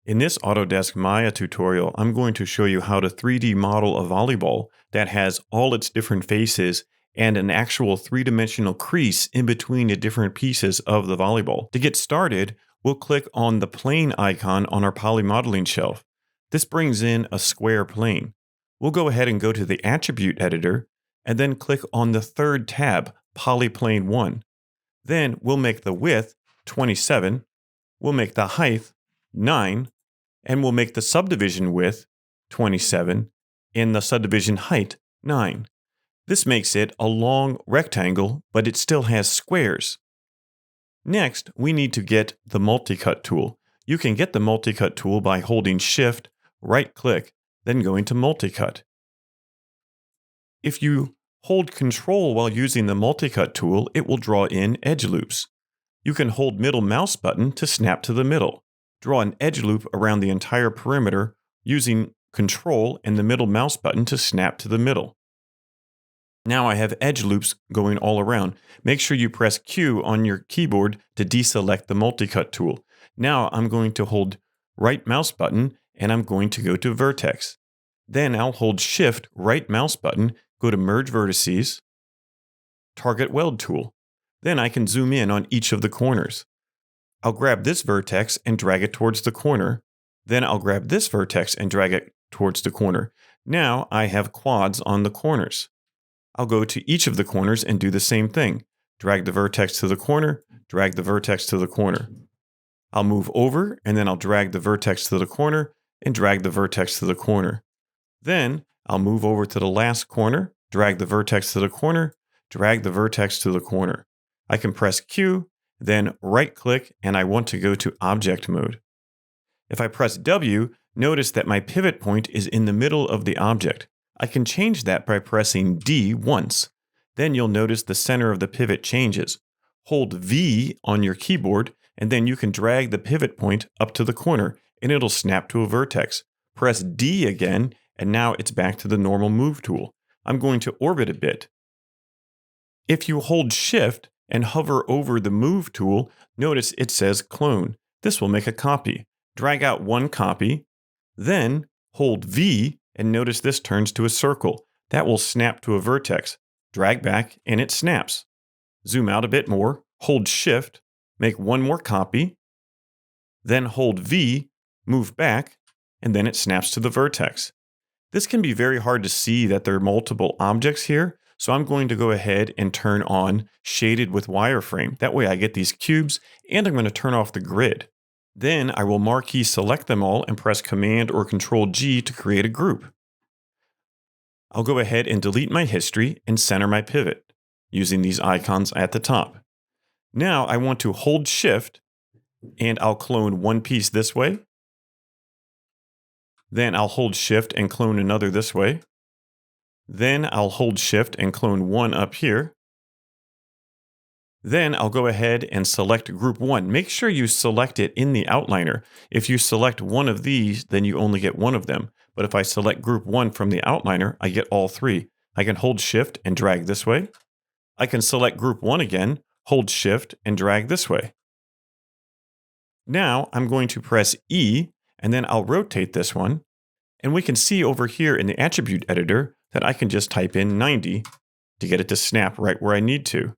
In this Autodesk Maya tutorial, I'm going to show you how to 3D model a volleyball that has all its different faces and an actual three-dimensional crease in between the different pieces of the volleyball. To get started, we'll click on the plane icon on our poly modeling shelf. This brings in a square plane. We'll go ahead and go to the attribute editor and then click on the third tab, Polyplane 1. Then we'll make the width 27, we'll make the height 9, and we'll make the subdivision width 27 and the subdivision height 9. This makes it a long rectangle, but it still has squares. Next, we need to get the Multicut tool. You can get the Multicut tool by holding Shift, right-click, then going to Multicut. If you hold Control while using the Multicut tool, it will draw in edge loops. You can hold middle mouse button to snap to the middle. Draw an edge loop around the entire perimeter using Control and the middle mouse button to snap to the middle. Now I have edge loops going all around. Make sure you press Q on your keyboard to deselect the Multicut tool. Now I'm going to hold right mouse button and I'm going to go to vertex. Then I'll hold Shift right mouse button, go to merge vertices, target weld tool. Then I can zoom in on each of the corners. I'll grab this vertex and drag it towards the corner. Then I'll grab this vertex and drag it towards the corner. Now I have quads on the corners. I'll go to each of the corners and do the same thing. Drag the vertex to the corner, drag the vertex to the corner. I'll move over and then I'll drag the vertex to the corner and drag the vertex to the corner. Then I'll move over to the last corner, drag the vertex to the corner, drag the vertex to the corner. I can press Q, then right-click, and I want to go to Object Mode. If I press W, notice that my pivot point is in the middle of the object. I can change that by pressing D once. Then you'll notice the center of the pivot changes. Hold V on your keyboard, and then you can drag the pivot point up to the corner, and it'll snap to a vertex. Press D again, and now it's back to the normal Move tool. I'm going to orbit a bit. If you hold Shift and hover over the Move tool, notice it says Clone. This will make a copy. Drag out one copy, then hold V, and notice this turns to a circle. That will snap to a vertex. Drag back, and it snaps. Zoom out a bit more, hold Shift, make one more copy, then hold V, move back, and then it snaps to the vertex. This can be very hard to see that there are multiple objects here, so I'm going to go ahead and turn on Shaded with Wireframe. That way I get these cubes, and I'm going to turn off the grid. Then I will marquee select them all and press Command or Control G to create a group. I'll go ahead and delete my history and center my pivot using these icons at the top. Now I want to hold Shift and I'll clone one piece this way. Then I'll hold Shift and clone another this way. Then I'll hold Shift and clone one up here. Then I'll go ahead and select Group 1. Make sure you select it in the outliner. If you select one of these, then you only get one of them. But if I select Group 1 from the outliner, I get all three. I can hold Shift and drag this way. I can select Group 1 again, hold Shift and drag this way. Now I'm going to press E, and then I'll rotate this one. And we can see over here in the attribute editor that I can just type in 90 to get it to snap right where I need to.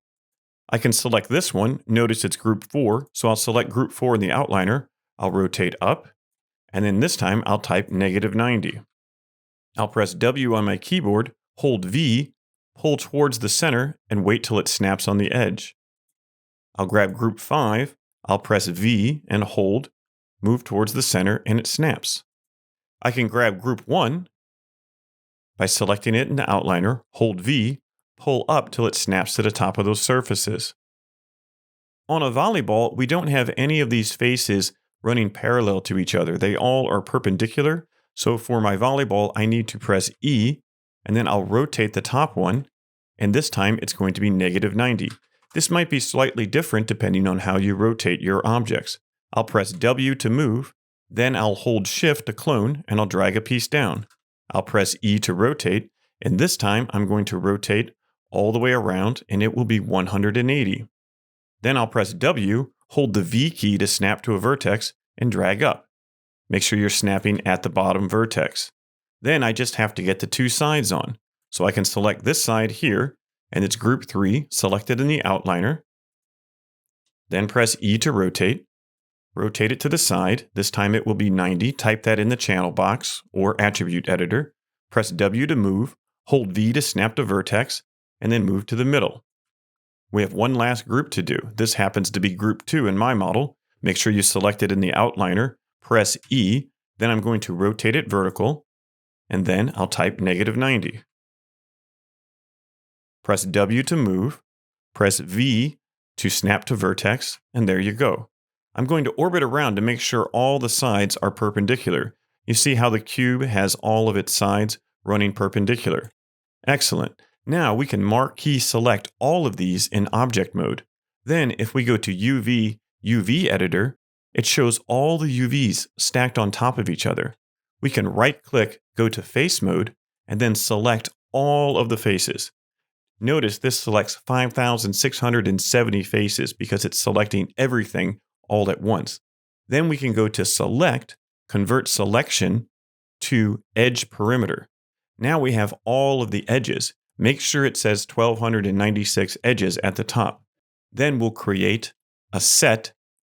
I can select this one. Notice it's Group 4, so I'll select Group 4 in the outliner. I'll rotate up, and then this time I'll type -90. I'll press W on my keyboard, hold V, pull towards the center, and wait till it snaps on the edge. I'll grab Group 5, I'll press V and hold, move towards the center, and it snaps. I can grab Group 1 by selecting it in the outliner, hold V, pull up till it snaps to the top of those surfaces. On a volleyball, we don't have any of these faces running parallel to each other. They all are perpendicular. So for my volleyball, I need to press E, and then I'll rotate the top one, and this time it's going to be -90. This might be slightly different depending on how you rotate your objects. I'll press W to move, then I'll hold Shift to clone, and I'll drag a piece down. I'll press E to rotate, and this time I'm going to rotate all the way around, and it will be 180. Then I'll press W, hold the V key to snap to a vertex, and drag up. Make sure you're snapping at the bottom vertex. Then I just have to get the two sides on. So I can select this side here, and it's group 3 selected in the outliner. Then press E to rotate. Rotate it to the side. This time it will be 90. Type that in the channel box or attribute editor. Press W to move. Hold V to snap to vertex, and then move to the middle. We have one last group to do. This happens to be group 2 in my model. Make sure you select it in the outliner. Press E. Then I'm going to rotate it vertical, and then I'll type -90. Press W to move. Press V to snap to vertex, and there you go. I'm going to orbit around to make sure all the sides are perpendicular. You see how the cube has all of its sides running perpendicular. Excellent. Now we can marquee select all of these in object mode. Then if we go to UV editor, it shows all the UVs stacked on top of each other. We can right click, go to face mode, and then select all of the faces. Notice this selects 5,670 faces because it's selecting everything all at once. Then we can go to select, convert selection to edge perimeter. Now we have all of the edges. Make sure it says 1,296 edges at the top. Then we'll create a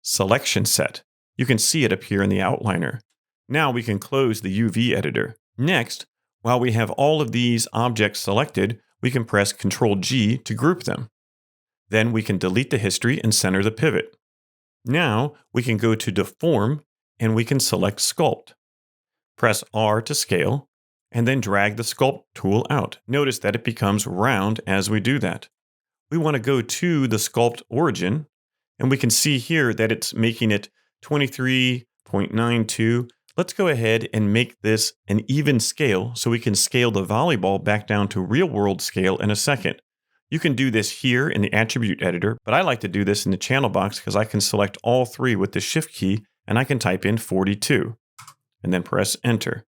selection set. You can see it appear in the outliner. Now we can close the UV editor. Next, while we have all of these objects selected, we can press Ctrl G to group them. Then we can delete the history and center the pivot. Now we can go to Deform and we can select Sculpt. Press R to scale and then drag the Sculpt tool out. Notice that it becomes round as we do that. We want to go to the Sculpt origin, and we can see here that it's making it 23.92. Let's go ahead and make this an even scale so we can scale the volleyball back down to real world scale in a second. You can do this here in the attribute editor, but I like to do this in the channel box because I can select all three with the shift key and I can type in 42 and then press enter.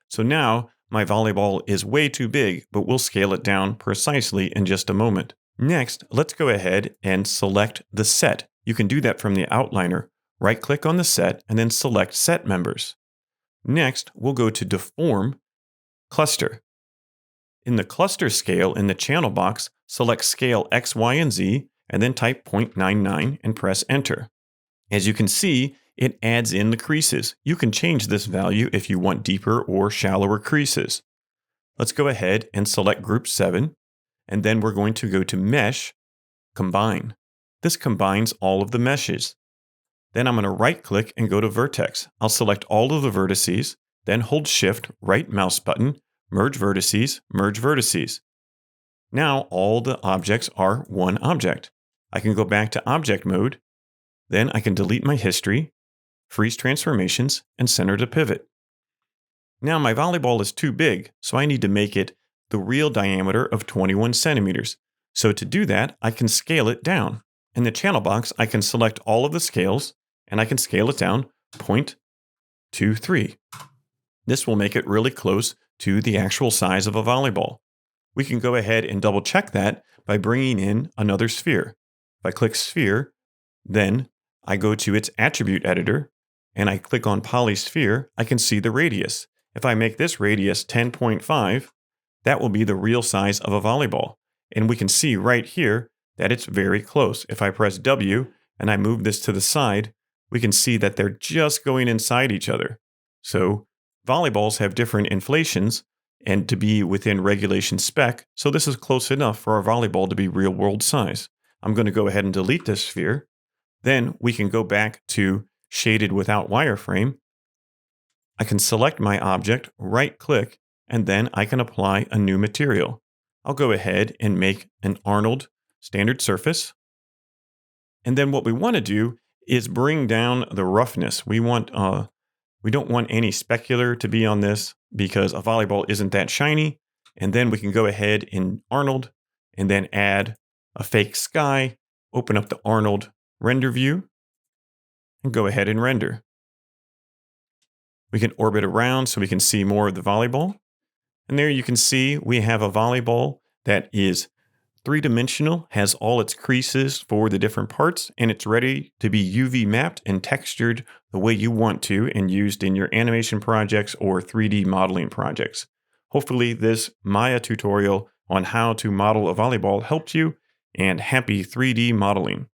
So now my volleyball is way too big, but we'll scale it down precisely in just a moment. Next, let's go ahead and select the set. You can do that from the outliner. Right click on the set and then select set members. Next, we'll go to Deform, Cluster. In the cluster scale in the channel box, select scale X, Y, and Z, and then type 0.99 and press enter. As you can see, it adds in the creases. You can change this value if you want deeper or shallower creases. Let's go ahead and select group 7, and then we're going to go to Mesh, Combine. This combines all of the meshes. Then I'm going to right click and go to Vertex. I'll select all of the vertices, then hold Shift, right mouse button, Merge Vertices, Merge Vertices. Now all the objects are one object. I can go back to object mode, then I can delete my history, freeze transformations, and center to pivot. Now my volleyball is too big, so I need to make it the real diameter of 21 centimeters. So to do that, I can scale it down. In the channel box, I can select all of the scales, and I can scale it down 0.23. This will make it really close to the actual size of a volleyball. We can go ahead and double check that by bringing in another sphere. If I click sphere, then I go to its attribute editor, and I click on polysphere, I can see the radius. If I make this radius 10.5, that will be the real size of a volleyball. And we can see right here that it's very close. If I press W and I move this to the side, we can see that they're just going inside each other. So volleyballs have different inflations and to be within regulation spec, so this is close enough for our volleyball to be real world size. I'm going to go ahead and delete this sphere. Then we can go back to shaded without wireframe. I can select my object, right click, and then I can apply a new material. I'll go ahead and make an Arnold standard surface. And then what we want to do is bring down the roughness. We don't want any specular to be on this because a volleyball isn't that shiny. And then we can go ahead in Arnold and then add a fake sky, open up the Arnold render view, and go ahead and render. We can orbit around so we can see more of the volleyball. And there you can see we have a volleyball that is Three-dimensional has all its creases for the different parts, and it's ready to be UV mapped and textured the way you want to and used in your animation projects or 3D modeling projects. Hopefully this Maya tutorial on how to model a volleyball helped you, and happy 3D modeling.